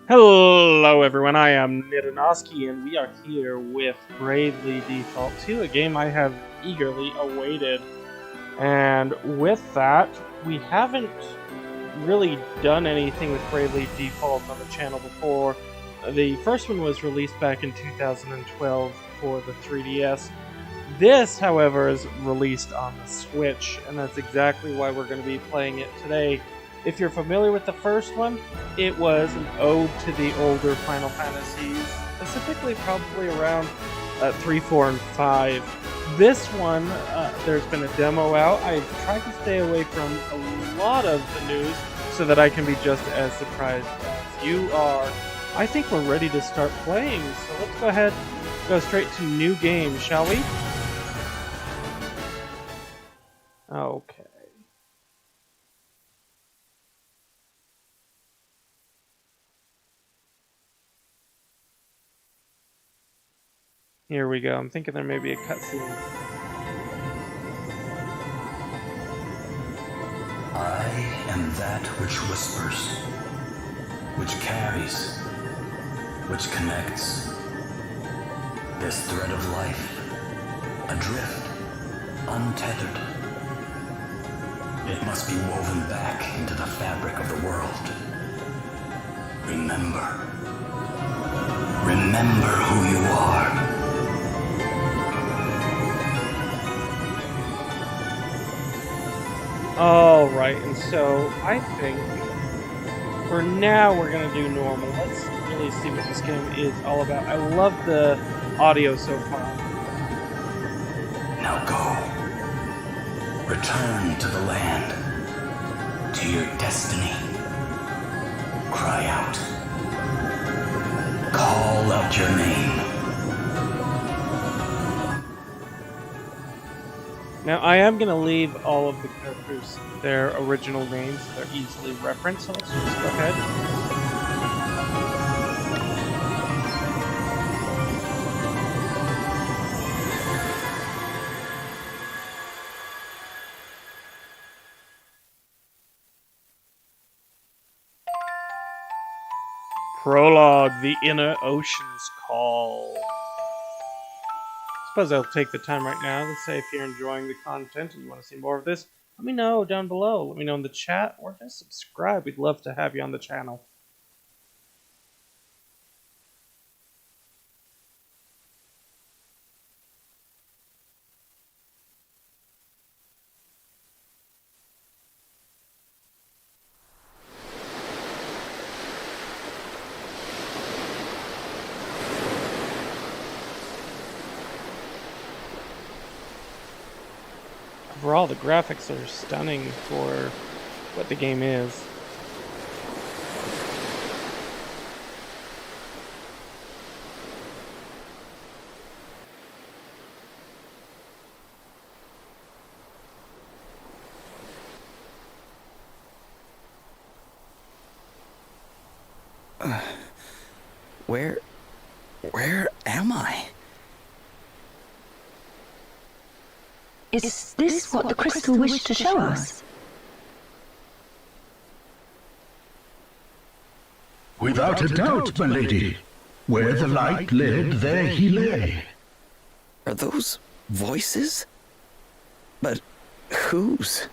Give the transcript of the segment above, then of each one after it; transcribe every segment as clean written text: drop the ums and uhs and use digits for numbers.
Hello everyone, I am Nidanoski, and we are here with Bravely Default 2, a game I have eagerly awaited. And with that, we haven't really done anything with Bravely Default on the channel before. The first one was released back in 2012 for the 3DS. This, however, is released on the Switch, and that's exactly why we're going to be playing it today. If you're familiar with the first one, it was an ode to the older Final Fantasies, specifically probably around 3, 4, and 5. This one, there's been a demo out. I've tried to stay away from a lot of the news so that I can be just as surprised as you are. I think we're ready to start playing, so let's go ahead and go straight to new game, shall we? Okay. Here we go. I'm thinking there may be a cutscene. I am that which whispers, which carries, which connects. This thread of life, adrift, untethered. It must be woven back into the fabric of the world. Remember. Remember who you are. Alright, and so I think for now we're going to do normal. Let's really see what this game is all about. I love the audio so far. Now go. Return to the land. To your destiny. Cry out. Call out your name. Now, I am going to leave all of the characters their original names so they're easily referenced, so let's just go ahead. Prologue, The Inner Ocean's Call. I suppose I'll take the time right now to say if you're enjoying the content and you want to see more of this, let me know down below. Let me know in the chat, or just subscribe. We'd love to have you on the channel. Overall, the graphics are stunning for what the game is. Where am I? Is this what the crystal wished to show us? Without a doubt, my lady. Where the light led, there he lay. Are those voices? But whose?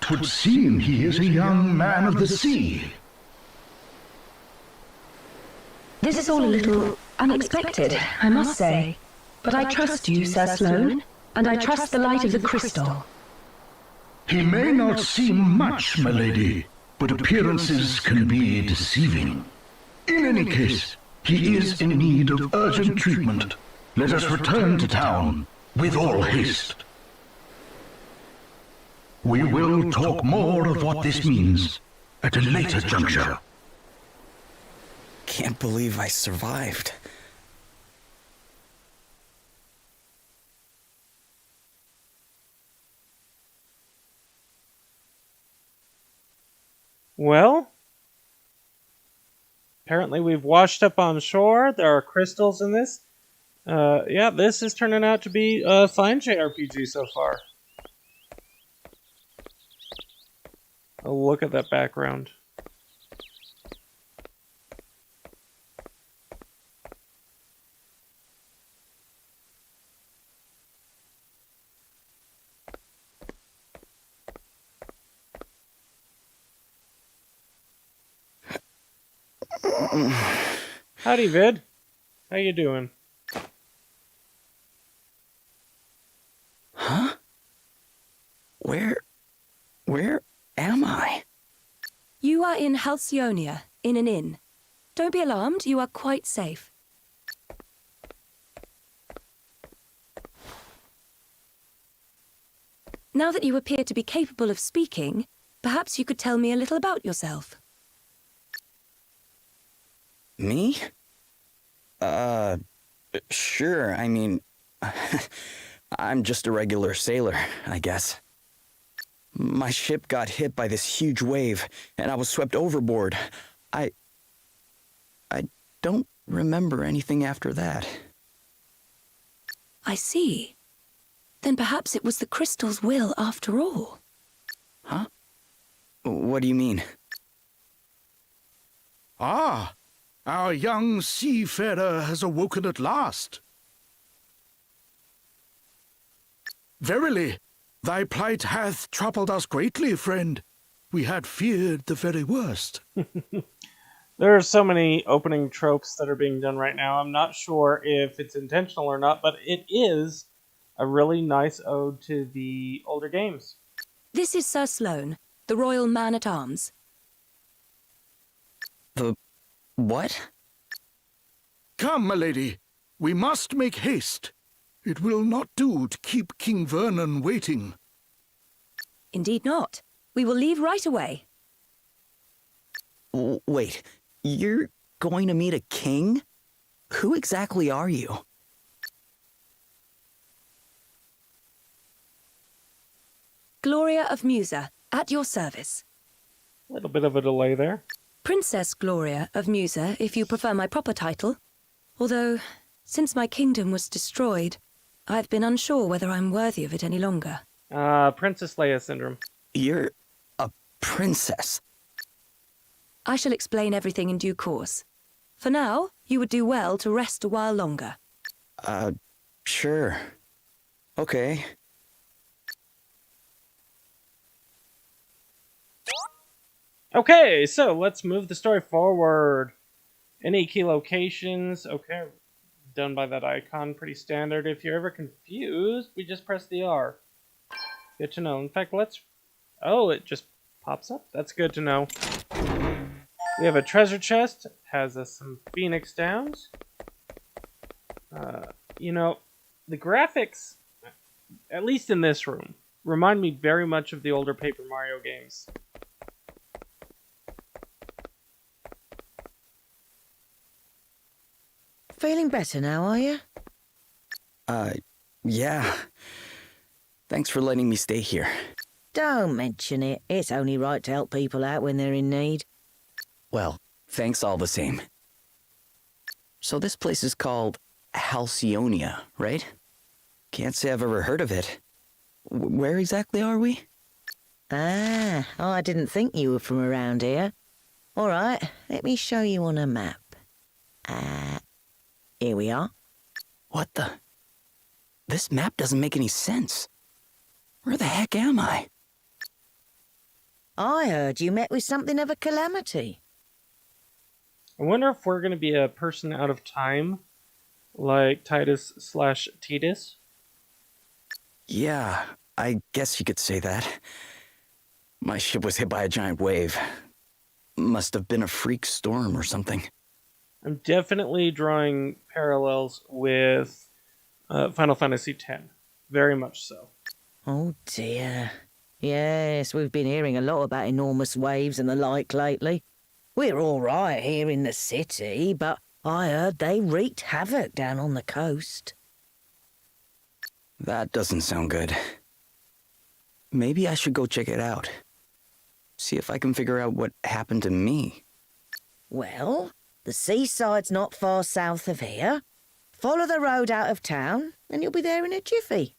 'Twould seem he is a young man of the sea. This is all a little unexpected, I must say. But I trust you, Sir Sloane, and I trust the light of the crystal. He may not seem much, my lady, but appearances can be deceiving. In any case, he is in need of urgent treatment. Let us return to town with all haste. We will talk more of what this means at a later juncture. Can't believe I survived. Well, apparently we've washed up on shore. There are crystals in this. Yeah, this is turning out to be a fine JRPG so far. Oh, look at that background. Howdy, Vid. How you doing? Huh? Where am I? You are in Halcyonia, in an inn. Don't be alarmed, you are quite safe. Now that you appear to be capable of speaking, perhaps you could tell me a little about yourself. Me? Sure, I mean, I'm just a regular sailor, I guess. My ship got hit by this huge wave, and I was swept overboard. I don't remember anything after that. I see. Then perhaps it was the crystal's will after all. Huh? What do you mean? Ah, our young seafarer has awoken at last. Verily, thy plight hath troubled us greatly, friend. We had feared the very worst. There are so many opening tropes that are being done right now. I'm not sure if it's intentional or not, but it is a really nice ode to the older games. This is Sir Sloane, the Royal Man-at-Arms. The what? Come, my lady, we must make haste. It will not do to keep King Vernon waiting. Indeed not. We will leave right away. Wait, you're going to meet a king? Who exactly are you? Gloria of Musa, at your service. A little bit of a delay there. Princess Gloria of Musa, if you prefer my proper title. Although, since my kingdom was destroyed, I've been unsure whether I'm worthy of it any longer. Princess Leia syndrome. You're a princess. I shall explain everything in due course. For now, you would do well to rest a while longer. Sure. Okay. Okay, so let's move the story forward. Any key locations? Okay, done by that icon. Pretty standard. If you're ever confused, we just press the R. Good to know. In fact, let's... Oh, it just pops up. That's good to know. We have a treasure chest. Has some Phoenix Downs. You know, the graphics, at least in this room, remind me very much of the older Paper Mario games. Feeling better now, are you? Yeah. Thanks for letting me stay here. Don't mention it. It's only right to help people out when they're in need. Well, thanks all the same. So this place is called Halcyonia, right? Can't say I've ever heard of it. Where exactly are we? Ah, I didn't think you were from around here. All right, let me show you on a map. Here we are. What the? This map doesn't make any sense. Where the heck am I? I heard you met with something of a calamity. I wonder if we're going to be a person out of time, like Titus/Titus. Yeah, I guess you could say that. My ship was hit by a giant wave. Must have been a freak storm or something. I'm definitely drawing parallels with Final Fantasy X. Very much so. Oh dear. Yes, we've been hearing a lot about enormous waves and the like lately. We're all right here in the city, but I heard they wreaked havoc down on the coast. That doesn't sound good. Maybe I should go check it out. See if I can figure out what happened to me. Well, the seaside's not far south of here. Follow the road out of town, and you'll be there in a jiffy.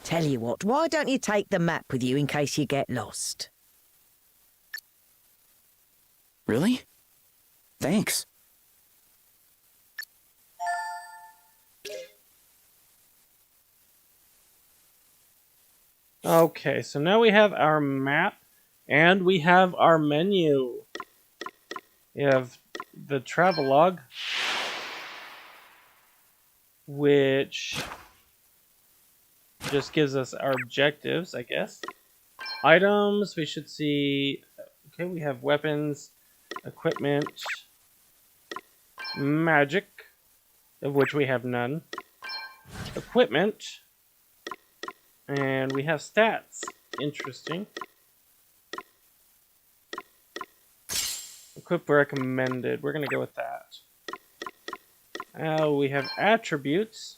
Tell you what, why don't you take the map with you in case you get lost? Really? Thanks. Okay, so now we have our map, and we have our menu. We have the travelogue, which just gives us our objectives, I guess. Items, we should see... Okay, we have weapons, equipment, magic, of which we have none, equipment, and we have stats. Interesting. Equip recommended. We're going to go with that. We have attributes.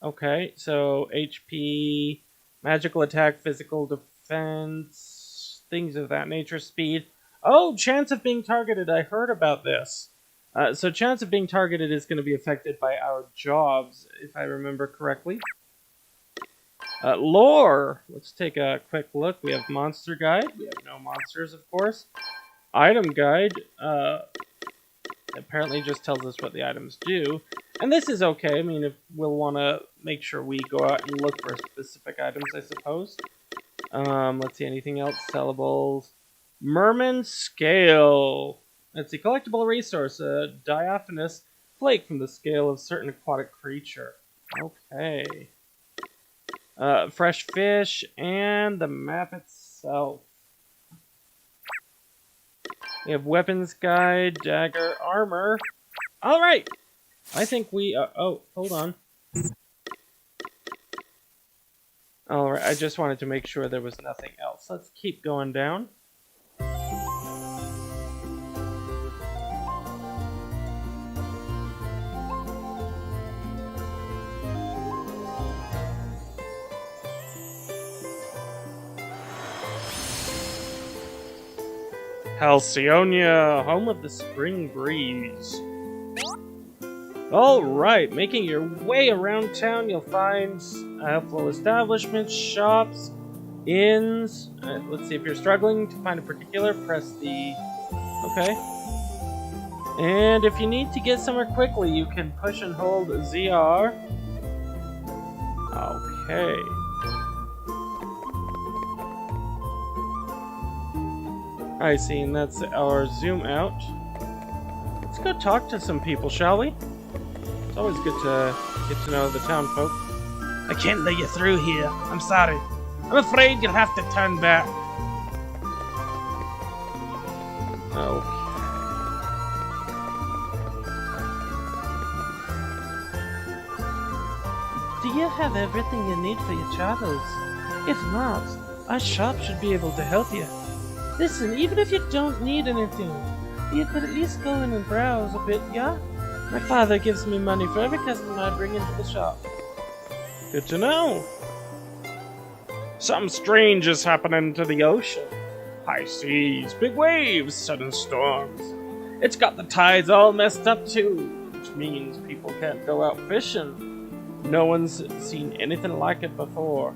Okay, so HP, magical attack, physical defense, things of that nature, speed. Oh, chance of being targeted. I heard about this. So chance of being targeted is going to be affected by our jobs, if I remember correctly. Lore. Let's take a quick look. We have monster guide. We have no monsters, of course. Item guide. Apparently just tells us what the items do. And this is okay. I mean, if we'll want to make sure we go out and look for specific items, I suppose. Let's see, anything else? Sellables. Merman scale. Let's see, collectible resource. A diaphanous flake from the scale of certain aquatic creature. Okay. Fresh fish, and the map itself. We have weapons guide, dagger, armor. Alright! I think we... oh, hold on. Alright, I just wanted to make sure there was nothing else. Let's keep going down. Halcyonia, home of the spring breeze. Alright, making your way around town, you'll find helpful establishments, shops, inns. Let's see, if you're struggling to find a particular, press the... Okay. And if you need to get somewhere quickly, you can push and hold ZR. Okay. I see, and that's our zoom out. Let's go talk to some people, shall we? It's always good to get to know the town folk. I can't let you through here. I'm sorry. I'm afraid you'll have to turn back. Okay. Do you have everything you need for your travels? If not, our shop should be able to help you. Listen, even if you don't need anything, you could at least go in and browse a bit, yeah? My father gives me money for every customer I bring into the shop. Good to know. Something strange is happening to the ocean. High seas, big waves, sudden storms. It's got the tides all messed up too, which means people can't go out fishing. No one's seen anything like it before.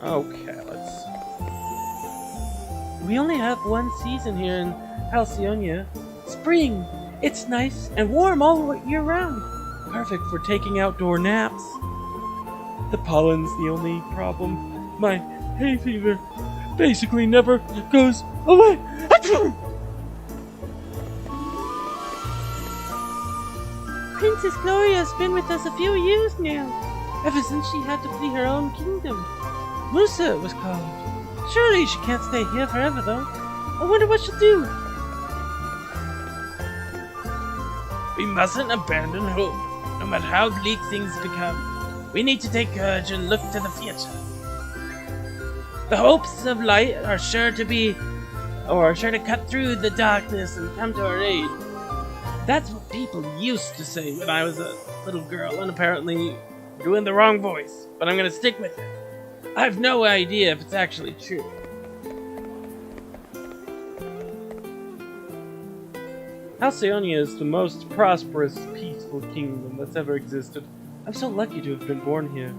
Okay, let's... We only have one season here in Halcyonia. Spring! It's nice and warm all year round. Perfect for taking outdoor naps. The pollen's the only problem. My hay fever basically never goes away. Princess Gloria's been with us a few years now, ever since she had to flee her own kingdom. Musa it was called. Surely she can't stay here forever, though. I wonder what she'll do. We mustn't abandon hope, no matter how bleak things become. We need to take courage and look to the future. The hopes of light are sure to cut through the darkness and come to our aid. That's what people used to say when I was a little girl, and apparently doing the wrong voice. But I'm gonna stick with it. I have no idea if it's actually true. Halcyonia is the most prosperous, peaceful kingdom that's ever existed. I'm so lucky to have been born here.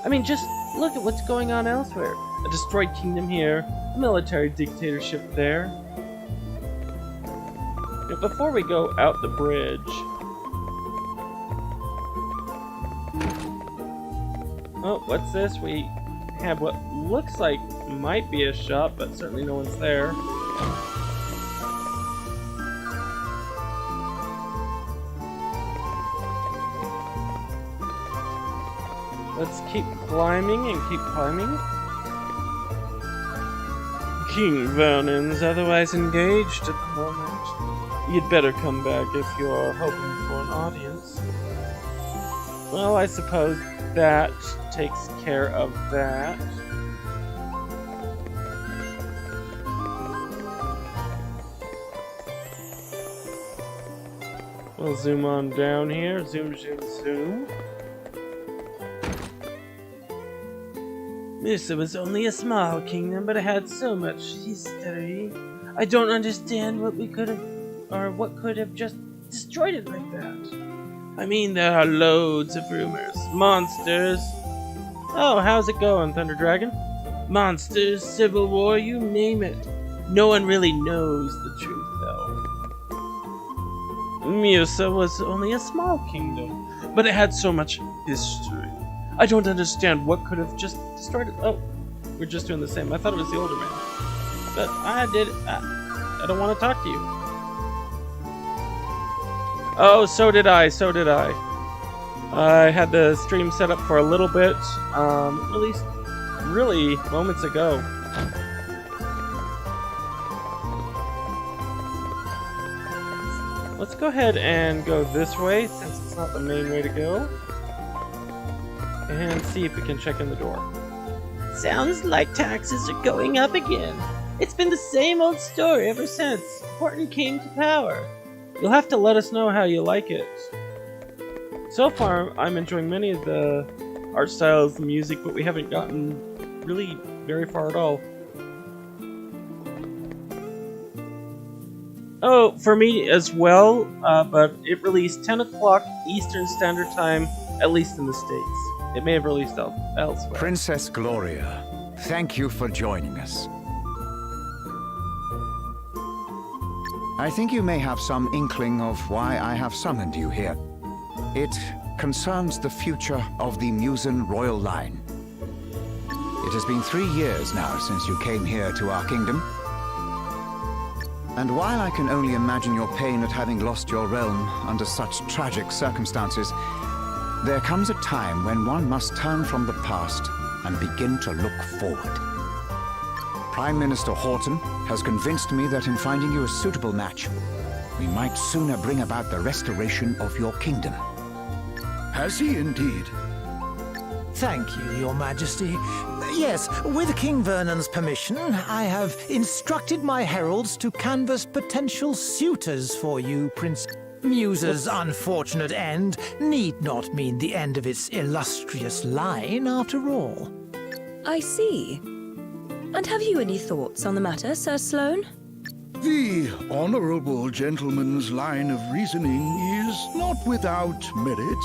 I mean, just look at what's going on elsewhere. A destroyed kingdom here, a military dictatorship there. Now, before we go out the bridge... Oh, what's this? We have what looks like might be a shop, but certainly no one's there. Let's keep climbing and keep climbing. King Vernon's otherwise engaged at the moment. You'd better come back if you're hoping for an audience. Well, I suppose that takes care of that. We'll zoom on down here. Zoom, zoom, zoom. Musa was only a small kingdom, but it had so much history. I don't understand what could have just destroyed it like that. I mean, there are loads of rumors. Monsters. Oh, how's it going, Thunder Dragon? Monsters, civil war, you name it. No one really knows the truth, though. Musa was only a small kingdom, but it had so much history. I don't understand what could have just destroyed it. Oh, we're just doing the same. I thought it was the older man. But I don't want to talk to you. Oh, so did I. I had the stream set up for a little bit, released really moments ago. Let's go ahead and go this way, since it's not the main way to go. And see if we can check in the door. Sounds like taxes are going up again. It's been the same old story ever since Horton came to power. You'll have to let us know how you like it. So far, I'm enjoying many of the art styles, the music, but we haven't gotten really very far at all. Oh, for me as well, but it released 10 o'clock Eastern Standard Time, at least in the States. It may have released elsewhere. Princess Gloria, thank you for joining us. I think you may have some inkling of why I have summoned you here. It concerns the future of the Musan royal line. It has been 3 years now since you came here to our kingdom. And while I can only imagine your pain at having lost your realm under such tragic circumstances, there comes a time when one must turn from the past and begin to look forward. Prime Minister Horton has convinced me that in finding you a suitable match, we might sooner bring about the restoration of your kingdom. Has he indeed? Thank you, Your Majesty. Yes, with King Vernon's permission, I have instructed my heralds to canvass potential suitors for you, Prince. Musa's unfortunate end need not mean the end of its illustrious line, after all. I see. And have you any thoughts on the matter, Sir Sloane? The honorable gentleman's line of reasoning is not without merit.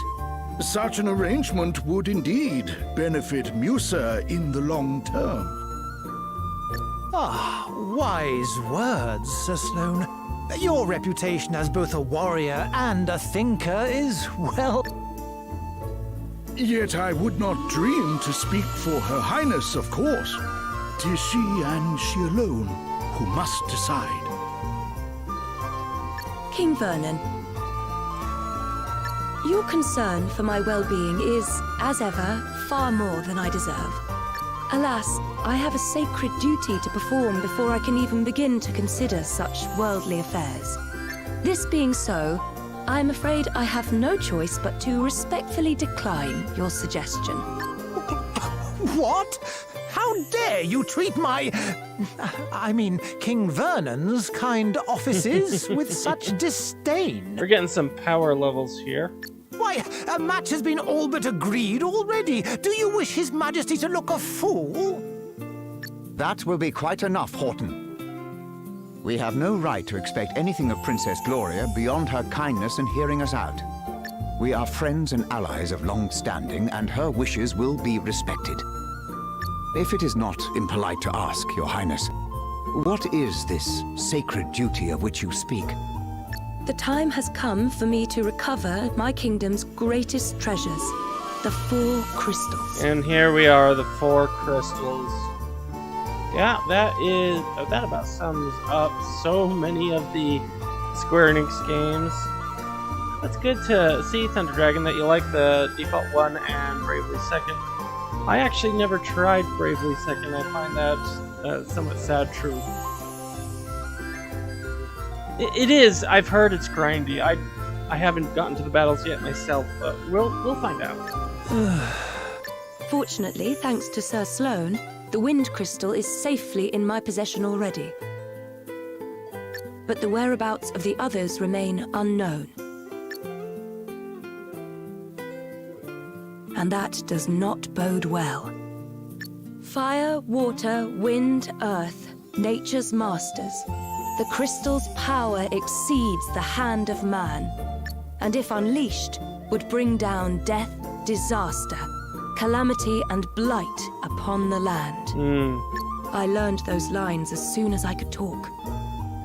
Such an arrangement would indeed benefit Musa in the long term. Ah, wise words, Sir Sloane. Your reputation as both a warrior and a thinker is, well... Yet I would not dream to speak for Her Highness, of course. 'Tis she and she alone who must decide. King Vernon, your concern for my well-being is, as ever, far more than I deserve. Alas, I have a sacred duty to perform before I can even begin to consider such worldly affairs. This being so, I am afraid I have no choice but to respectfully decline your suggestion. What? How dare you treat King Vernon's kind offices with such disdain? We're getting some power levels here. Why, a match has been all but agreed already. Do you wish His Majesty to look a fool? That will be quite enough, Horton. We have no right to expect anything of Princess Gloria beyond her kindness in hearing us out. We are friends and allies of long standing, and her wishes will be respected. If it is not impolite to ask, Your Highness, what is this sacred duty of which you speak? The time has come for me to recover my kingdom's greatest treasures. The 4 crystals. And here we are, the 4 crystals. Yeah, that about sums up so many of the Square Enix games. It's good to see, Thunder Dragon, that you like the default 1 and Bravely Second. I actually never tried Bravely Second. I find that somewhat sad truth. It is. I've heard it's grindy. I haven't gotten to the battles yet myself, but we'll find out. Fortunately, thanks to Sir Sloane, the Wind Crystal is safely in my possession already. But the whereabouts of the others remain unknown. And that does not bode well. Fire, water, wind, earth, nature's masters. The crystal's power exceeds the hand of man, and if unleashed, would bring down death, disaster, calamity and blight upon the land. I learned those lines as soon as I could talk.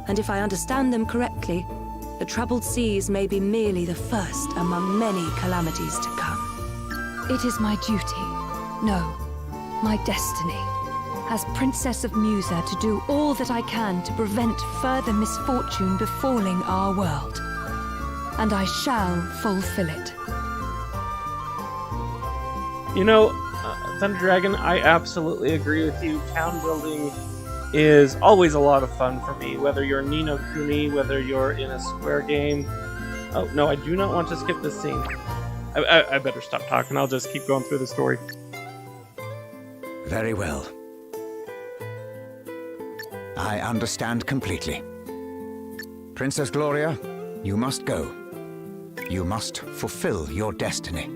And if I understand them correctly, the troubled seas may be merely the first among many calamities to come. It is my duty, no, my destiny, as Princess of Musa, to do all that I can to prevent further misfortune befalling our world. And I shall fulfill it. You know, Thunder Dragon, I absolutely agree with you. Town building is always a lot of fun for me, whether you're Ni no Kuni, whether you're in a Square game. Oh, no, I do not want to skip this scene. I better stop talking. I'll just keep going through the story. Very well. I understand completely. Princess Gloria, you must go. You must fulfill your destiny.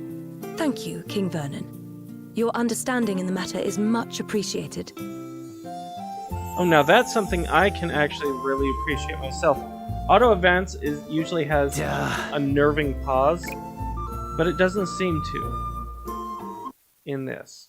Thank you, King Vernon. Your understanding in the matter is much appreciated. Oh, now that's something I can actually really appreciate myself. Auto advance usually has a nerving pause, but it doesn't seem to in this.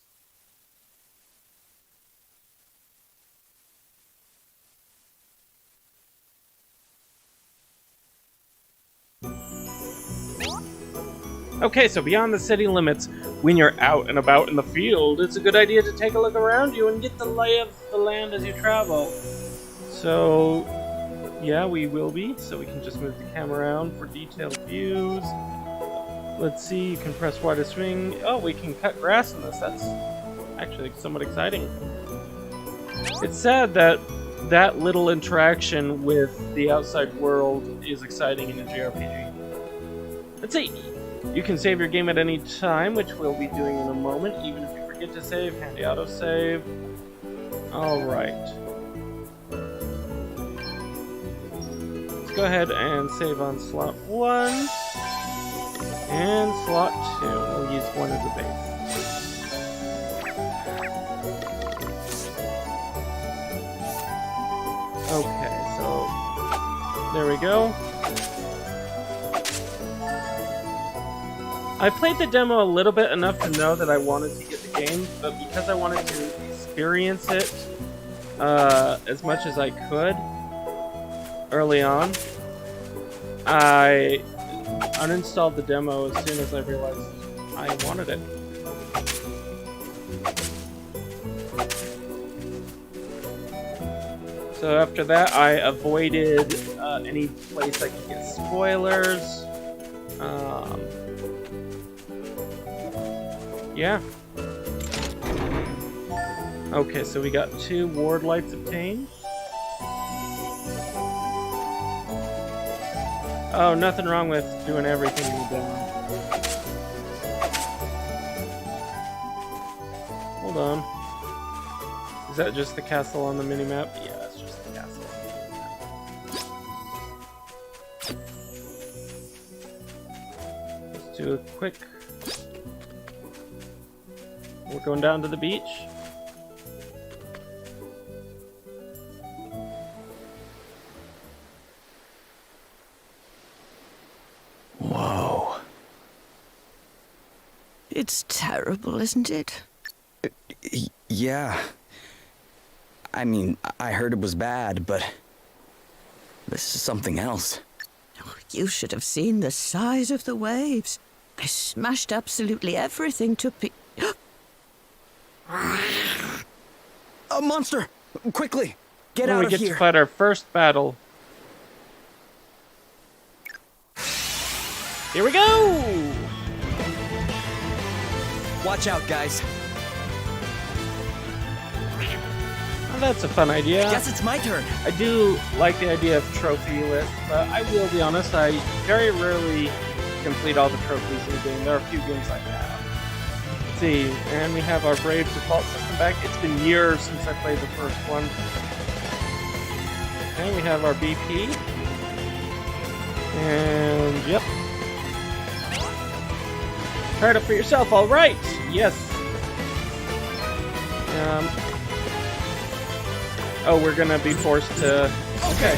Okay, so beyond the city limits, when you're out and about in the field, it's a good idea to take a look around you and get the lay of the land as you travel. So, yeah, we will be. So we can just move the camera around for detailed views. Let's see, you can press Y to swing. Oh, we can cut grass in this. That's actually somewhat exciting. It's sad that that little interaction with the outside world is exciting in a JRPG. Let's see. You can save your game at any time, which we'll be doing in a moment. Even if you forget to save, handy autosave. Alright. Let's go ahead and save on slot 1. And slot 2. We'll use 1 as a base. Okay, so there we go. I played the demo a little bit enough to know that I wanted to get the game, but because I wanted to experience it as much as I could early on, I uninstalled the demo as soon as I realized I wanted it. So after that, I avoided any place I could get spoilers. Yeah. Okay, so we got 2 ward lights obtained. Oh, nothing wrong with doing everything in the demo. Hold on. Is that just the castle on the minimap? Yeah, that's just the castle on the minimap. Let's do a quick... We're going down to the beach. Whoa. It's terrible, isn't it? Yeah. I mean, I heard it was bad, but this is something else. You should have seen the size of the waves. I smashed absolutely everything to A monster! Quickly! Get And out we of get here! to fight our first battle. Here we go! Watch out, guys. Well, that's a fun idea. Guess it's my turn. I do like the idea of trophy list, but I will be honest, I very rarely complete all the trophies in the game. There are a few games like that. Let's see, and we have our Brave default system back. It's been years since I played the first one. And we have our BP. And, yep. Try it out for yourself, alright! Yes! Oh, we're gonna be forced to... Okay.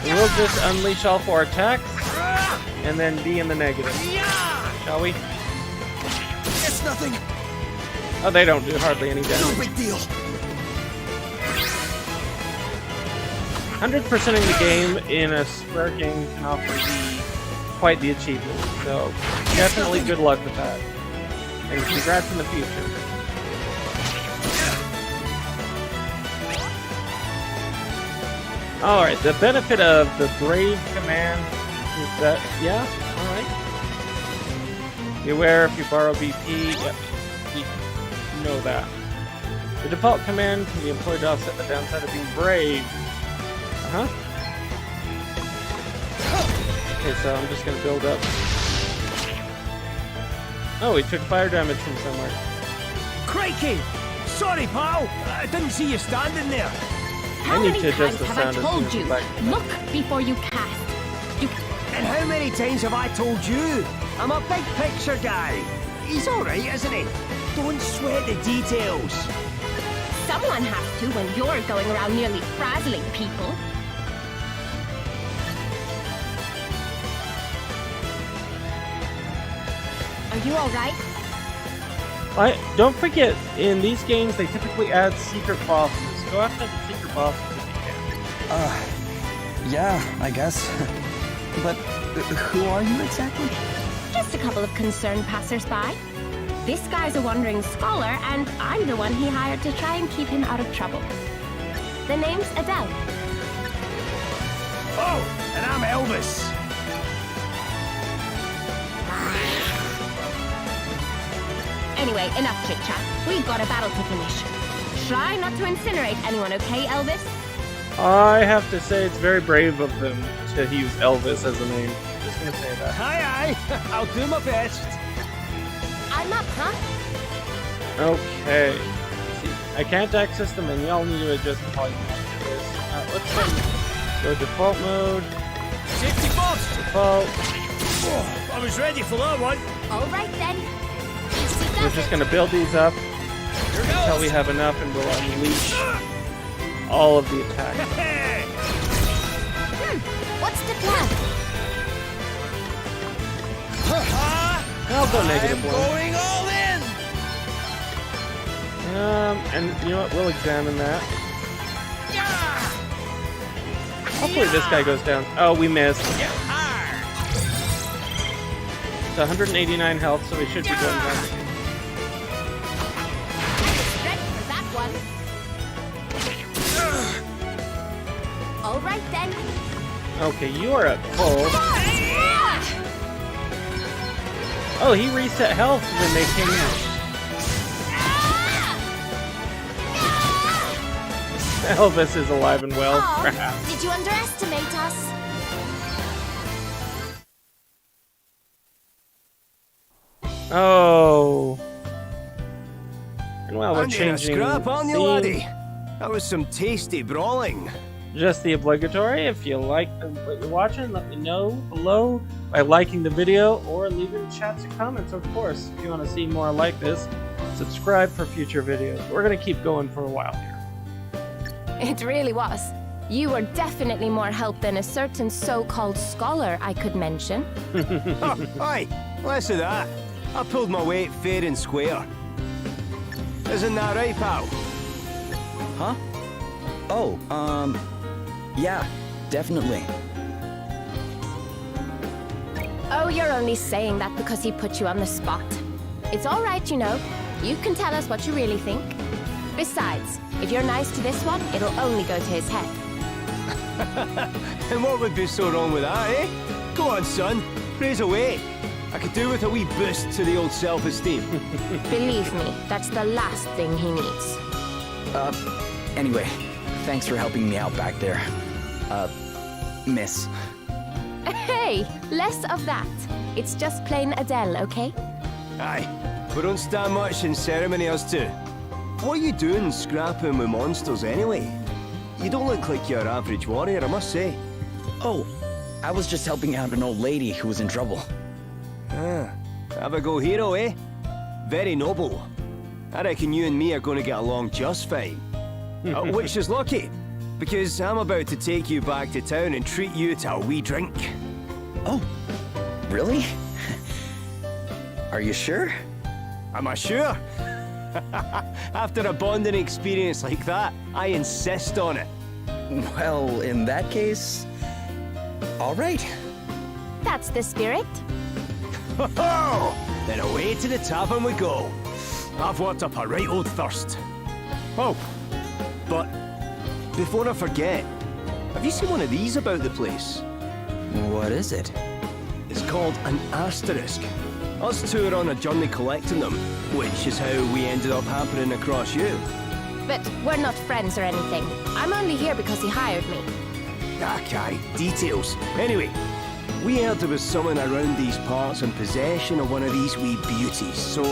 We'll just unleash all 4 attacks, and then be in the negative. Shall we? It's nothing. Oh, they don't do hardly any damage. No big deal. 100%ing the game in a Square game can offer you quite the achievement, so definitely good luck with that. And congrats in the future. Alright, the benefit of the Brave command is that, yeah, alright. Beware if you borrow BP, yep, you know that. The default command can be employed to offset the downside of being brave. Uh-huh. Okay, so I'm just gonna build up. Oh, he took fire damage from somewhere. Crikey! Sorry, pal. I didn't see you standing there. I need to adjust the sound as soon as I'm back. Look before you cast. And how many times have I told you? I'm a big picture guy. He's alright, isn't he? Don't sweat the details. Someone has to when you're going around nearly frazzling people. Are you alright? Don't forget, in these games, they typically add secret bosses. Go after the secret bosses if you can. Yeah, I guess. But who are you exactly? Just a couple of concerned passers-by. This guy's a wandering scholar, and I'm the one he hired to try and keep him out of trouble. The name's Adelle. Oh, and I'm Elvis. Anyway, enough chit-chat. We've got a battle to finish. Try not to incinerate anyone, okay, Elvis? I have to say it's very brave of them to use Elvis as a name. I'm just gonna say that. Aye, I'll do my best. I'm up, huh? Okay. See, I can't access the menu. I'll need to adjust the volume after this. Let's go default mode. Safety first. Default. Oh, I was ready for that one. All right then. We're just gonna build these up until we have enough, and we'll unleash all of the attacks. What's the plan? I'll go negative one. Going all in. And you know what? We'll examine that. Hopefully this guy goes down. Oh, we missed. It's 189 health, so we should be going down. All right then. Okay, you are at full. Oh, he reset health when they came in. Elvis is alive and well, perhaps. Did you underestimate us? Oh. And while we're I'm changing scrap on you, scene, laddie. That was some tasty brawling. just the obligatory. If you like what you're watching, let me know below by liking the video or leaving chats and comments, of course. If you want to see more like this, subscribe for future videos. We're going to keep going for a while here. It really was. You were definitely more help than a certain so-called scholar I could mention. Oh, aye, less of that. I pulled my weight fair and square. Isn't that right, pal? Huh? Oh, Yeah, definitely. Oh, you're only saying that because he put you on the spot. It's all right, you know. You can tell us what you really think. Besides, if you're nice to this one, it'll only go to his head. And what would be so wrong with that, eh? Go on, son. Praise away. I could do with a wee boost to the old self-esteem. Believe me, that's the last thing he needs. Anyway, thanks for helping me out back there. Miss. Hey, less of that. It's just plain Adele, okay? Aye, we don't stand much in ceremony, us two. What are you doing scrapping with monsters anyway? You don't look like your average warrior, I must say. Oh, I was just helping out an old lady who was in trouble. Ah, have a go hero, eh? Very noble. I reckon you and me are going to get along just fine. Which is lucky, because I'm about to take you back to town and treat you to a wee drink. Oh, really? Are you sure? Am I sure? After a bonding experience like that, I insist on it. Well, in that case, all right. That's the spirit. Ho-ho! Then away to the tavern we go. I've worked up a right old thirst. Oh, but before I forget, have you seen one of these about the place? What is it? It's called an Asterisk. Us two are on a journey collecting them, which is how we ended up happening across you. But we're not friends or anything. I'm only here because he hired me. Okay, details. Anyway, we heard there was someone around these parts in possession of one of these wee beauties, so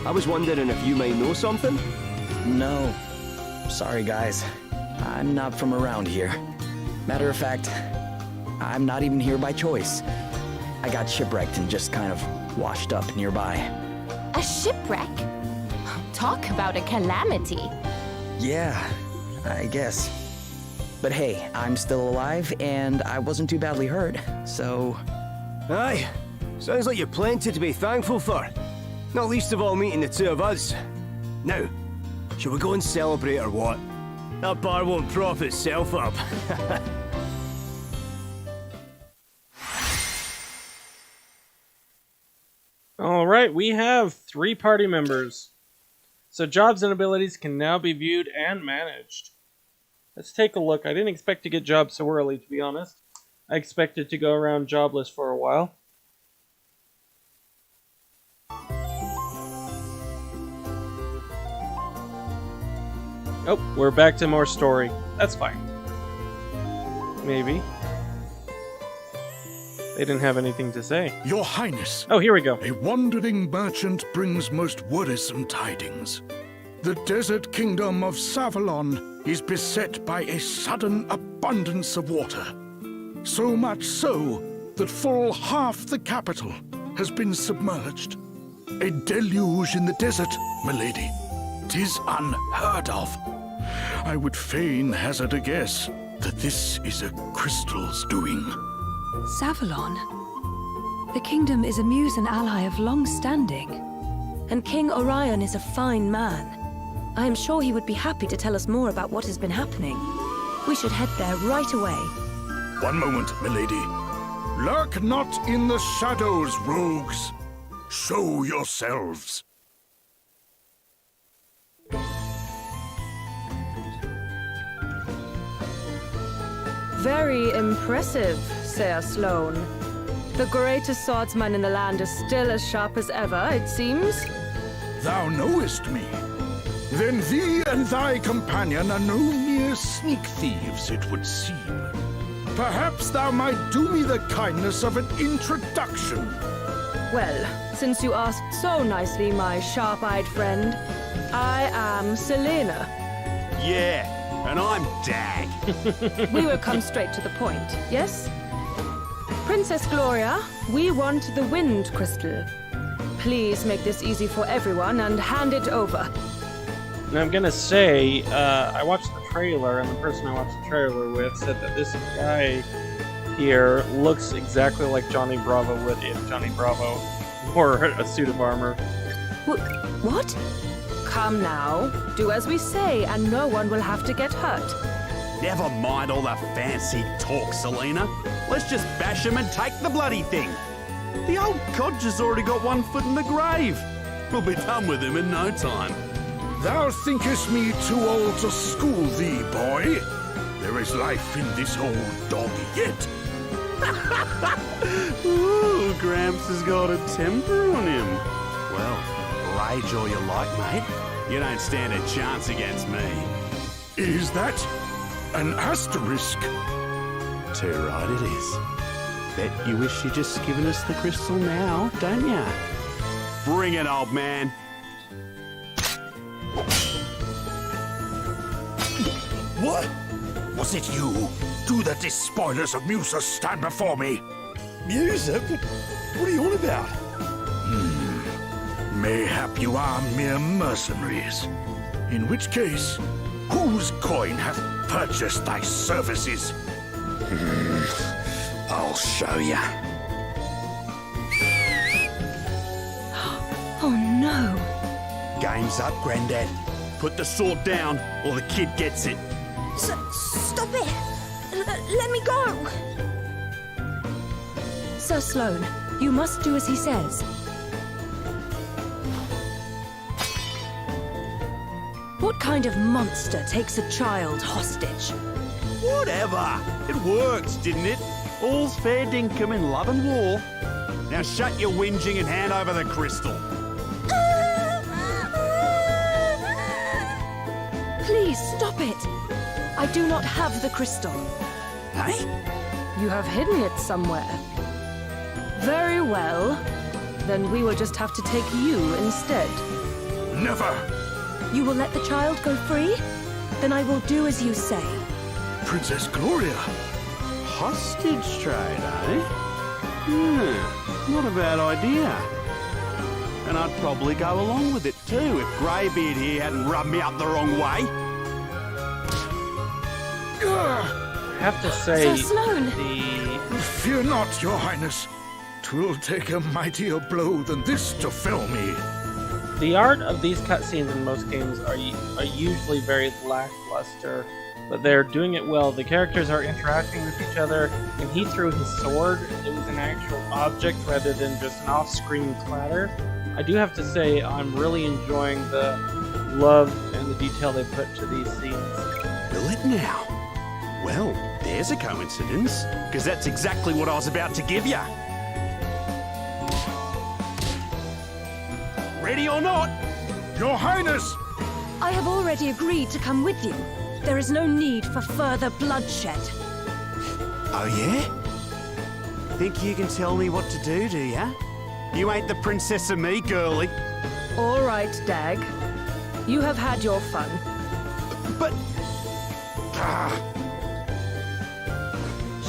I was wondering if you might know something? No. Sorry, guys. I'm not from around here. Matter of fact, I'm not even here by choice. I got shipwrecked and just kind of washed up nearby. A shipwreck? Talk about a calamity. Yeah, I guess. But hey, I'm still alive, and I wasn't too badly hurt, so... Aye, sounds like you've plenty to be thankful for. Not least of all meeting the two of us. Now, shall we go and celebrate or what? That bar won't prop itself up. All right, we have 3 party members. So jobs and abilities can now be viewed and managed. Let's take a look. I didn't expect to get jobs so early, to be honest. I expected to go around jobless for a while. Oh, we're back to more story. That's fine. Maybe. They didn't have anything to say. Your Highness. Oh, here we go. A wandering merchant brings most worrisome tidings. The desert kingdom of Savalon is beset by a sudden abundance of water. So much so that full half the capital has been submerged. A deluge in the desert, milady. 'Tis unheard of. I would fain hazard a guess that this is a crystal's doing. Savalon? The kingdom is a Musan ally of long standing. And King Orion is a fine man. I am sure he would be happy to tell us more about what has been happening. We should head there right away. One moment, milady. Lurk not in the shadows, rogues. Show yourselves. Very impressive, Sir Sloane. The greatest swordsman in the land is still as sharp as ever, it seems. Thou knowest me. Then thee and thy companion are no mere sneak thieves, it would seem. Perhaps thou might do me the kindness of an introduction. Well, since you asked so nicely, my sharp-eyed friend, I am Selena. Yeah, and I'm Dag. We will come straight to the point, yes? Princess Gloria, we want the wind crystal. Please make this easy for everyone and hand it over. And I'm gonna say, I watched the trailer, and the person I watched the trailer with said that this guy here looks exactly like Johnny Bravo would if Johnny Bravo wore a suit of armor. What? Come now, do as we say and no one will have to get hurt. Never mind all the fancy talk, Selena. Let's just bash him and take the bloody thing. The old codger's already got one foot in the grave. We'll be done with him in no time. Thou thinkest me too old to school thee, boy? There is life in this old dog yet. Ooh, Gramps has got a temper on him. Well, rage all you like, mate. You don't stand a chance against me. Is that an asterisk? Too right it is. Bet you wish you'd just given us the crystal now, don't ya? Bring it, old man. What? Was it you? Do the despoilers of Musa stand before me? Musa? What are you on about? Mayhap you are mere mercenaries. In which case, whose coin hath purchased thy services? I'll show ya. Oh no. Game's up, Grandad. Put the sword down, or the kid gets it. Stop it! Let me go! Sir Sloane, you must do as he says. What kind of monster takes a child hostage? Whatever. It worked, didn't it? All's fair dinkum in love and war. Now shut your whinging and hand over the crystal. Please stop it! I do not have the crystal. Hey? You have hidden it somewhere. Very well. Then we will just have to take you instead. Never! You will let the child go free? Then I will do as you say. Princess Gloria! Hostage trade, eh? Not a bad idea. And I'd probably go along with it too if Greybeard here hadn't rubbed me up the wrong way. I have to say, Sir Sloane! Fear not, your highness. 'Twill take a mightier blow than this to fell me. The art of these cutscenes in most games are usually very lackluster, but they're doing it well. The characters are interacting with each other. When he threw his sword, it was an actual object rather than just an off-screen clatter. I do have to say, I'm really enjoying the love and the detail they put to these scenes. Will it now? Well, there's a coincidence, because that's exactly what I was about to give you. Ready or not? Your highness! I have already agreed to come with you. There is no need for further bloodshed. Oh, yeah? Think you can tell me what to do ya? You ain't the princess of me, girlie. All right, Dag. You have had your fun. But...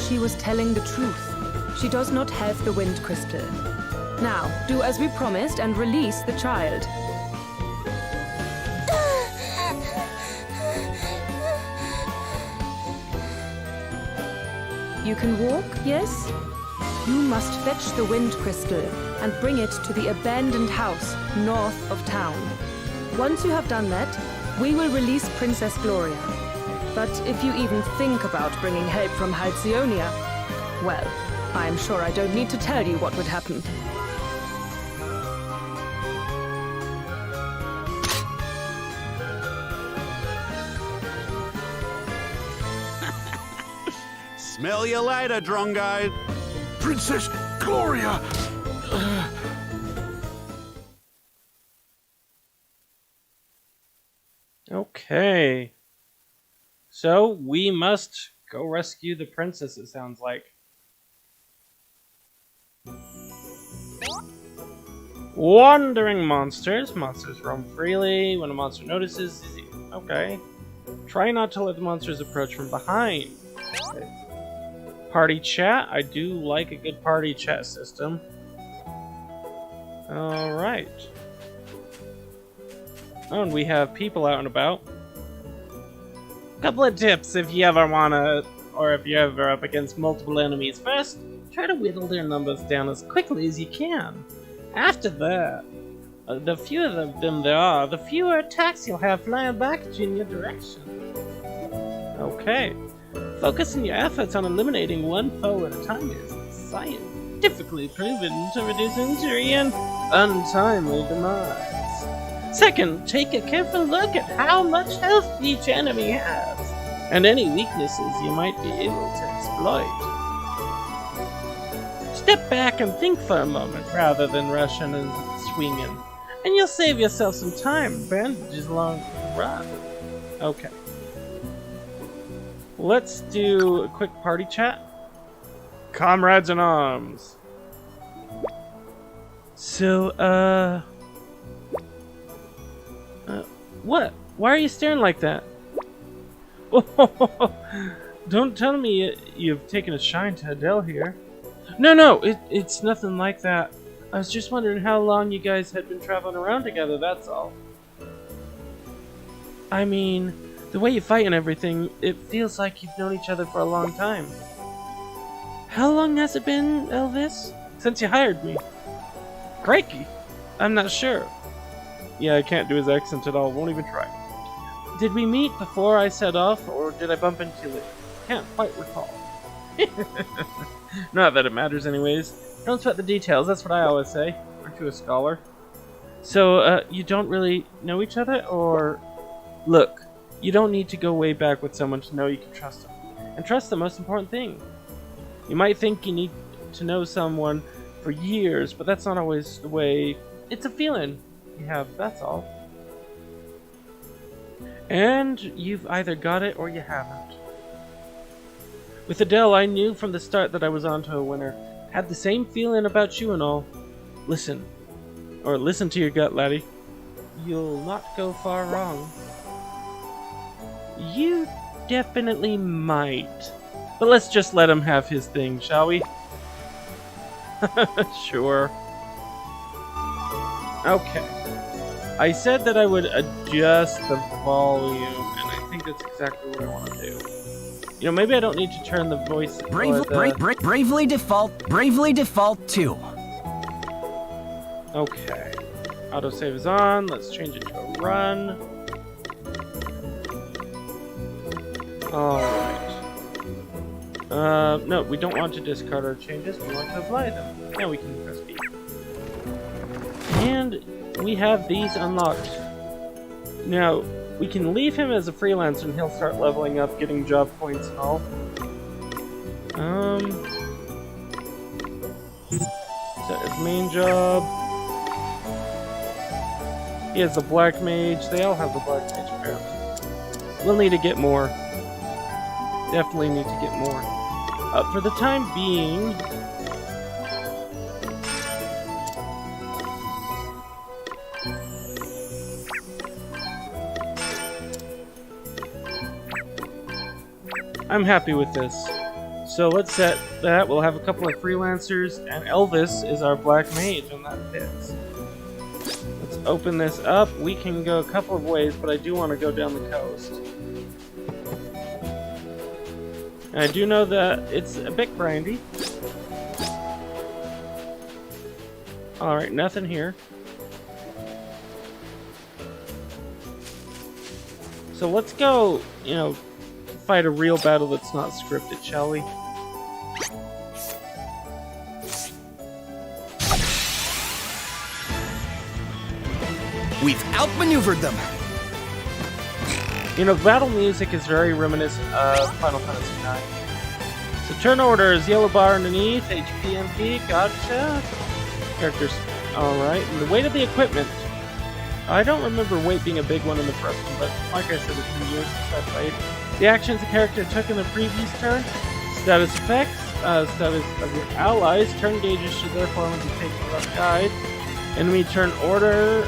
She was telling the truth. She does not have the wind crystal. Now, do as we promised and release the child. You can walk, yes? You must fetch the wind crystal and bring it to the abandoned house north of town. Once you have done that, we will release Princess Gloria. But if you even think about bringing help from Halcyonia, well, I'm sure I don't need to tell you what would happen. Smell you later, Drongo. Princess Gloria! Okay. So, we must go rescue the princess, it sounds like. Wandering monsters. Monsters roam freely. When a monster notices... Okay. Try not to let the monsters approach from behind. Okay. Party chat. I do like a good party chat system. Alright. Oh, and we have people out and about. Couple of tips if you ever wanna, or if you're ever up against multiple enemies. First, try to whittle their numbers down as quickly as you can. After that, the fewer of them there are, the fewer attacks you'll have flying back at you in your direction. Okay. Focusing your efforts on eliminating one foe at a time is scientifically proven to reduce injury and untimely demise. Second, take a careful look at how much health each enemy has, and any weaknesses you might be able to exploit. Step back and think for a moment rather than rushing and swinging, and you'll save yourself some time. Bandages along the run. Okay. Let's do a quick party chat. Comrades in arms. So, what? Why are you staring like that? Don't tell me you've taken a shine to Adelle here. No, it's nothing like that. I was just wondering how long you guys had been traveling around together, that's all. I mean, the way you fight and everything, it feels like you've known each other for a long time. How long has it been, Elvis? Since you hired me? Crikey, I'm not sure. Yeah, I can't do his accent at all, won't even try. Did we meet before I set off, or did I bump into you? Can't quite recall. Not that it matters anyways. Don't sweat the details, that's what I always say. Aren't you a scholar? So, you don't really know each other, or... Look, you don't need to go way back with someone to know you can trust them. And trust's the most important thing. You might think you need to know someone for years, but that's not always the way. It's a feeling you have, that's all. And you've either got it or you haven't. With Adelle, I knew from the start that I was onto a winner. Had the same feeling about you and all. Listen to your gut, laddie. You'll not go far wrong. You definitely might. But let's just let him have his thing, shall we? Sure. Okay. I said that I would adjust the volume, and I think that's exactly what I want to do. You know, maybe I don't need to turn the voice... Bravely default 2. Okay. Autosave is on. Let's change it to a run. Alright. No, we don't want to discard our changes. We want to apply them. Now we can press B. And we have these unlocked. Now, we can leave him as a freelancer and he'll start leveling up, getting job points and all. Set his main job. He has the Black Mage. They all have the Black Mage apparently. We'll need to get more. Definitely need to get more. For the time being... I'm happy with this. So let's set that. We'll have a couple of freelancers, and Elvis is our Black Mage, and that fits. Let's open this up. We can go a couple of ways, but I do want to go down the coast. And I do know that it's a bit grindy. Alright, nothing here. So let's go, fight a real battle that's not scripted, shall we? We've outmaneuvered them! Battle music is very reminiscent of Final Fantasy IX. So turn orders, yellow bar underneath, HP, MP, gotcha. Characters, alright. And the weight of the equipment. I don't remember weight being a big one in the first one, but like I said, it's been years since I played. The actions the character took in the previous turn. Status effects, status of your allies. Turn gauges should therefore only be taken without guide. Enemy turn order,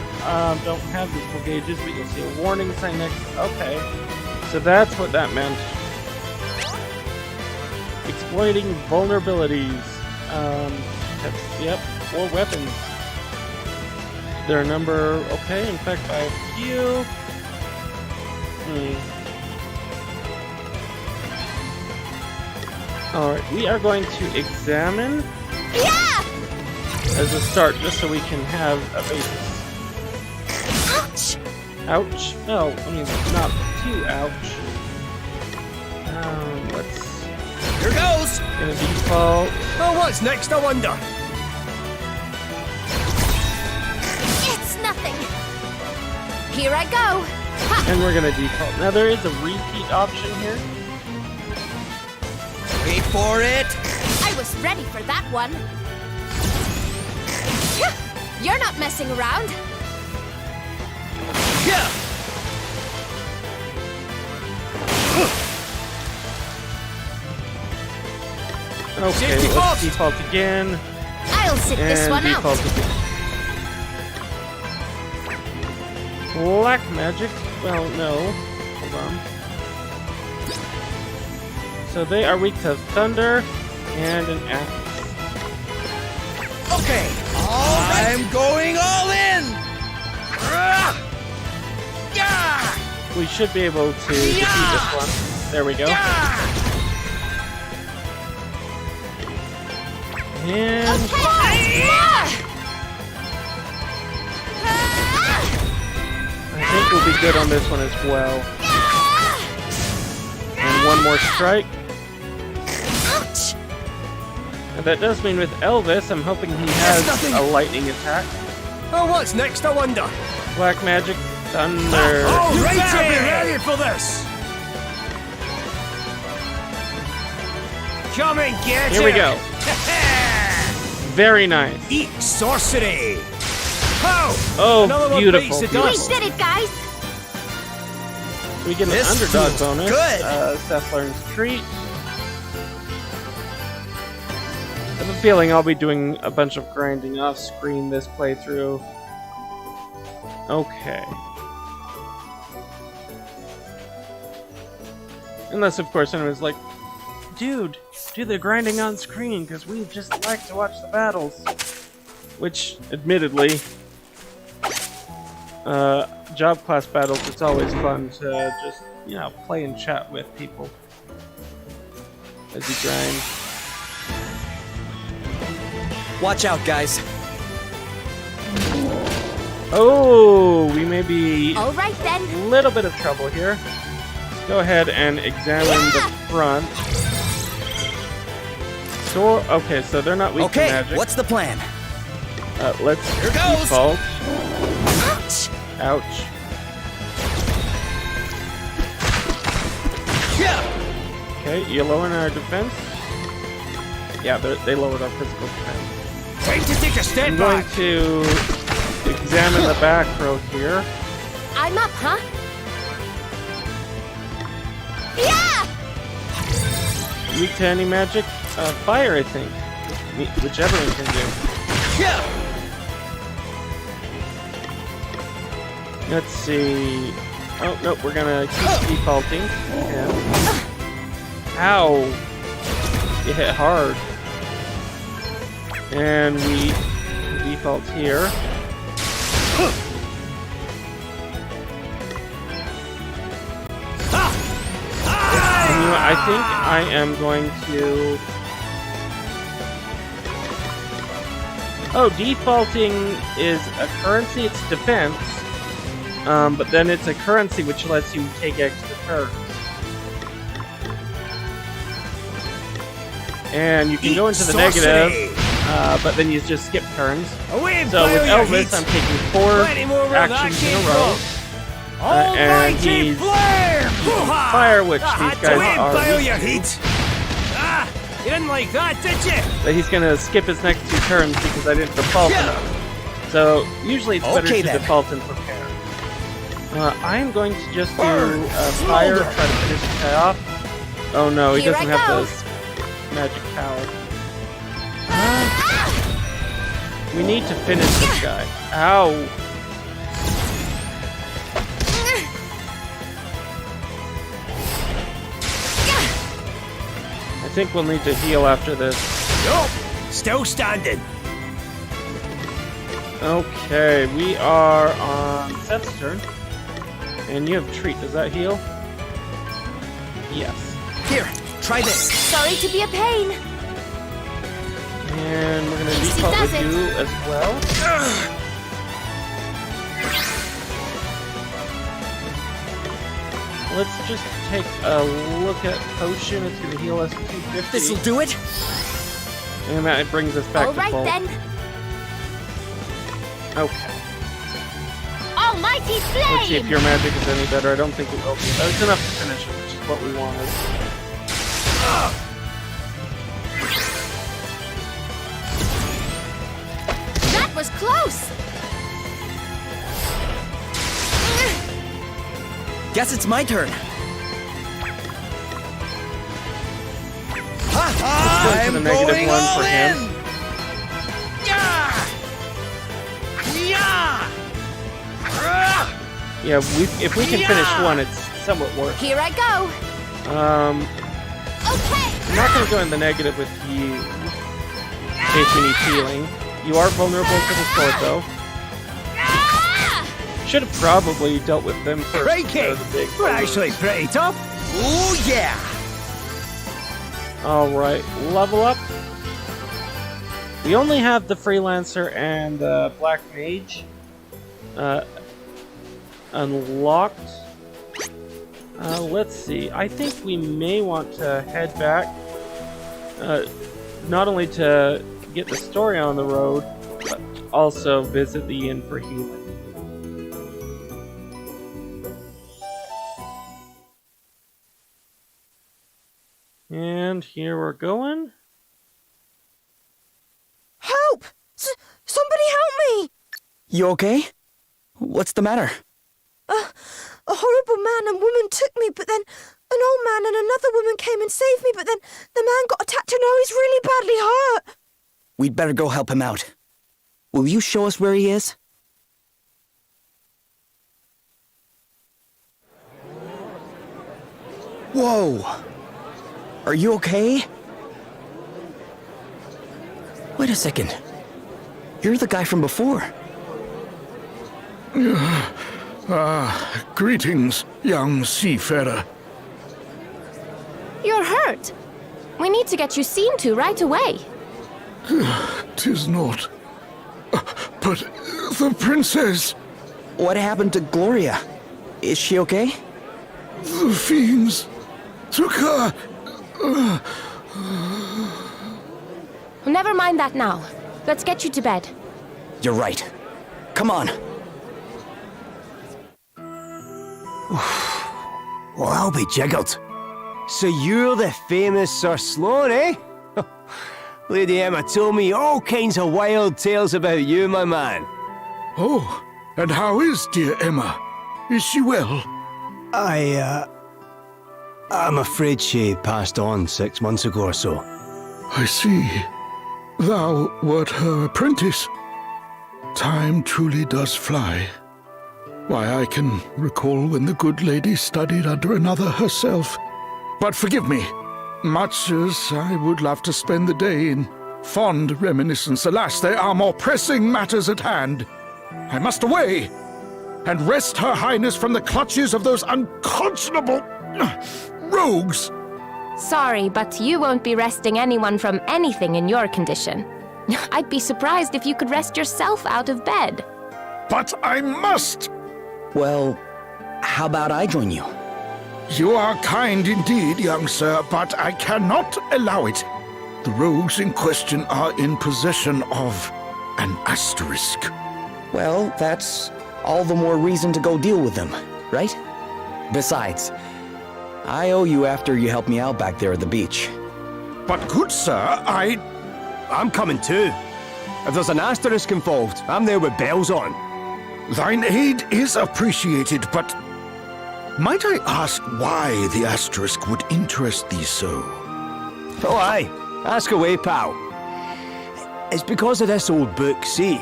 don't have visible gauges, but you'll see a warning sign next. Okay, so that's what that meant. Exploiting vulnerabilities. Yep, 4 weapons. Their number, okay, in fact by a few. Alright, we are going to examine. Yeah! As a start, just so we can have a basis. Ouch! Ouch? No, I mean, not too ouch. Let's. Here goes! Gonna default. Oh, what's next, I wonder? It's nothing. Here I go. Ha! And we're gonna default. Now there is a repeat option here. Wait for it. I was ready for that one. You're not messing around. Yeah. Okay, let's default again. I'll sit this one out. Again. Black magic? Well, no. Hold on. So they are weak to thunder and an axe. Okay, I'm going all in. We should be able to defeat this one. There we go. And I think we'll be good on this one as well. And one more strike. And that does mean with Elvis, I'm hoping he has a lightning attack. Oh, what's next, I wonder? Black magic, thunder. Oh, you better be ready for this. Come and get Here we go. Very nice. Eat sorcery. Oh, beautiful. We did it, guys. We get an This underdog feels bonus. good. Seth learns treat. I have a feeling I'll be doing a bunch of grinding off screen this playthrough. Okay. Unless, of course, anyone's like, dude, do the grinding on screen because we just like to watch the battles. Which, admittedly, job class battles, it's always fun to just, you know, play and chat with people as you grind. Watch out, guys. Oh, we may be All right, then. a little bit of trouble here. Let's go ahead and examine the front. So, okay, so they're not weak to magic. What's the plan? Let's Here goes. default. Ouch. Ouch. Yeah. Okay, you lowering our defense? Yeah, they lowered our physical defense. Time to take a step I'm going back. to examine the back row here. I'm up, huh? Yeah! Weak to any magic? Fire, I think. Whichever one can do. Yeah. Let's see. Oh, nope, we're gonna keep defaulting. Yeah. Ow! You hit hard. And we default here. And you know, I think I am going to... Oh, defaulting is a currency, it's defense. But then it's a currency which lets you take extra turns. And you can go into the negative, but then you just skip turns. So with Elvis, I'm taking 4 actions in a row. And he's fire, which these guys are weak to. You didn't like that, did you? But he's gonna skip his next 2 turns because I didn't default enough. So usually it's better to default and prepare. I'm going to just do fire, try to finish this guy off. Oh no, he doesn't have this magic power. We need to finish this guy. Ow! I think we'll need to heal after this. Nope, still standing. Okay, we are on Seth's turn. And you have treat. Does that heal? Yes. Here, try this. Sorry to be a pain. And we're gonna default with you as well. let's just take a look at potion. It's going to heal us 250. This'll do it. And that brings us back All to right full. then. Okay. Almighty flame! Let's see if your magic is any better. I don't think it will be. That's enough to finish it, which is what we wanted. That was close! Guess it's my turn. Let's go to the negative one for him. Yeah, if we can finish one, it's somewhat worth it. Here I go! Okay! I'm not going to go in the negative with you in case we need healing. You are vulnerable to the sword, though. Should have probably dealt with them first. Crikey! We're actually pretty tough. Oh yeah! Alright, level up. We only have the Freelancer and the Black Mage unlocked. Let's see. I think we may want to head back, not only to get the story on the road, but also visit the inn for healing. And here we're going. Help! Somebody help me! You okay? What's the matter? A horrible man and woman took me, but then an old man and another woman came and saved me, but then the man got attacked and now he's really badly hurt. We'd better go help him out. Will you show us where he is? Whoa! Are you okay? Wait a second. You're the guy from before. Greetings, young seafarer. You're hurt. We need to get you seen to right away. 'Tis not. But the princess... What happened to Gloria? Is she okay? The fiends took her... Never mind that now. Let's get you to bed. You're right. Come on. Well, I'll be jiggled. So you're the famous Sir Sloan, eh? Lady Emma told me all kinds of wild tales about you, my man. Oh, and how is dear Emma? Is she well? I'm afraid she passed on 6 months ago or so. I see. Thou wert her apprentice. Time truly does fly. Why, I can recall when the good lady studied under another herself. But forgive me, much as I would love to spend the day in fond reminiscence, alas, there are more pressing matters at hand. I must away and wrest her highness from the clutches of those unconscionable rogues. Sorry, but you won't be resting anyone from anything in your condition. I'd be surprised if you could rest yourself out of bed. But I must! Well, how about I join you? You are kind indeed, young sir, but I cannot allow it. The rogues in question are in possession of an asterisk. Well, that's all the more reason to go deal with them, right? Besides, I owe you after you helped me out back there at the beach. But good sir, I'm coming too. If there's an asterisk involved, I'm there with bells on. Thine aid is appreciated, but might I ask why the asterisk would interest thee so? Oh aye, ask away, pal. It's because of this old book, see?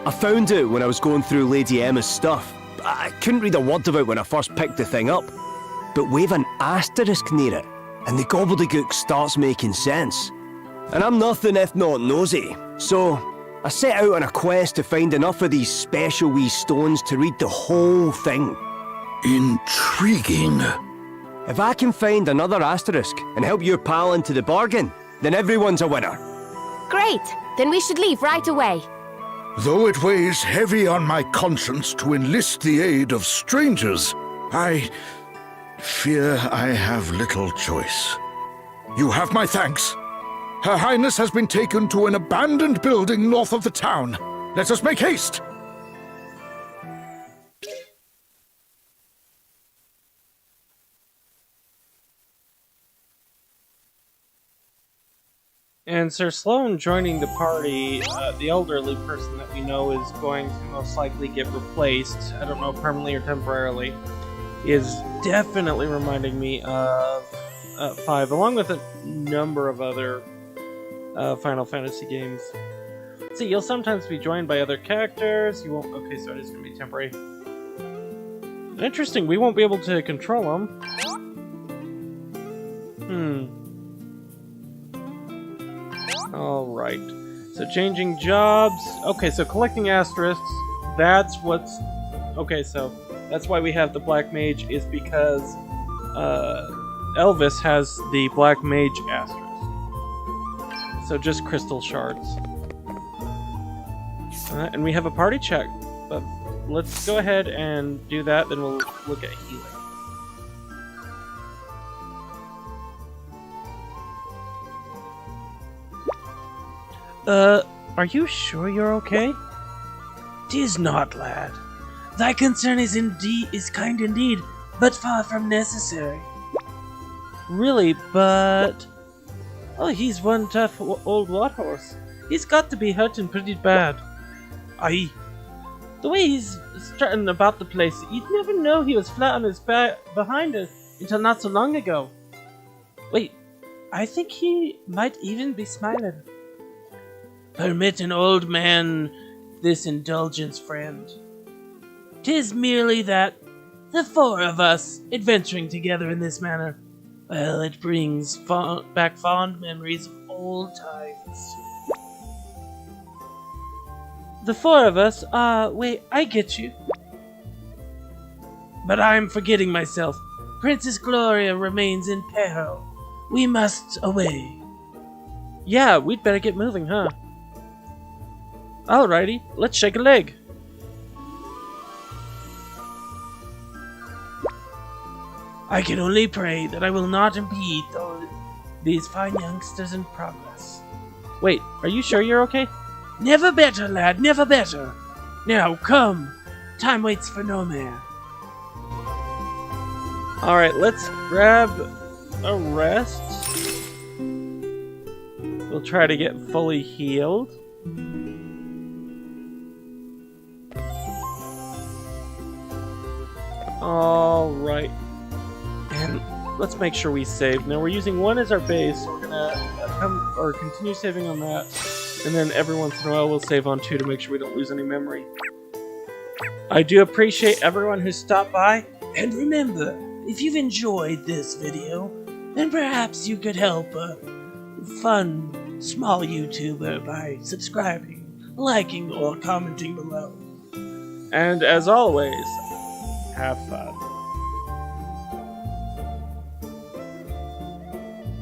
I found it when I was going through Lady Emma's stuff. I couldn't read a word of it when I first picked the thing up. But we've an asterisk near it, and the gobbledygook starts making sense. And I'm nothing if not nosy, so I set out on a quest to find enough of these special wee stones to read the whole thing. Intriguing. If I can find another asterisk and help your pal into the bargain, then everyone's a winner. Great! Then we should leave right away. Though it weighs heavy on my conscience to enlist the aid of strangers, I Fear I have little choice. You have my thanks. Her Highness has been taken to an abandoned building north of the town. Let us make haste! And Sir Sloan joining the party, the elderly person that we know is going to most likely get replaced, I don't know, permanently or temporarily, is definitely reminding me of 5, along with a number of other Final Fantasy games. See, you'll sometimes be joined by other characters, you won't... Okay, so it is going to be temporary. Interesting, we won't be able to control them. Alright, so changing jobs. Okay, so collecting asterisks, that's what's... Okay, so that's why we have the Black Mage, is because Elvis has the Black Mage asterisk. So just crystal shards. And we have a party check, but let's go ahead and do that, then we'll look at healing. Are you sure you're okay? 'Tis not, lad. Thy concern is kind indeed, but far from necessary. Really, but... Oh, he's one tough old warhorse. He's got to be hurting pretty bad. Aye. The way he's strutting about the place, you'd never know he was flat on his back behind us until not so long ago. Wait, I think he might even be smiling. Permit an old man this indulgence, friend. 'Tis merely that the 4 of us adventuring together in this manner, well, it brings back fond memories of old times. The 4 of us? Wait, I get you. But I'm forgetting myself. Princess Gloria remains in peril. We must away. Yeah, we'd better get moving, huh? Alrighty, let's shake a leg. I can only pray that I will not impede these fine youngsters in progress. Wait, are you sure you're okay? Never better, lad, never better. Now, come. Time waits for no man. Alright, let's grab a rest. We'll try to get fully healed. Alright. And let's make sure we save. Now we're using 1 as our base, so we're gonna continue saving on that. And then every once in a while we'll save on 2 to make sure we don't lose any memory. I do appreciate everyone who stopped by. And remember, if you've enjoyed this video, then perhaps you could help a fun, small YouTuber by subscribing, liking, or commenting below. And as always, have fun.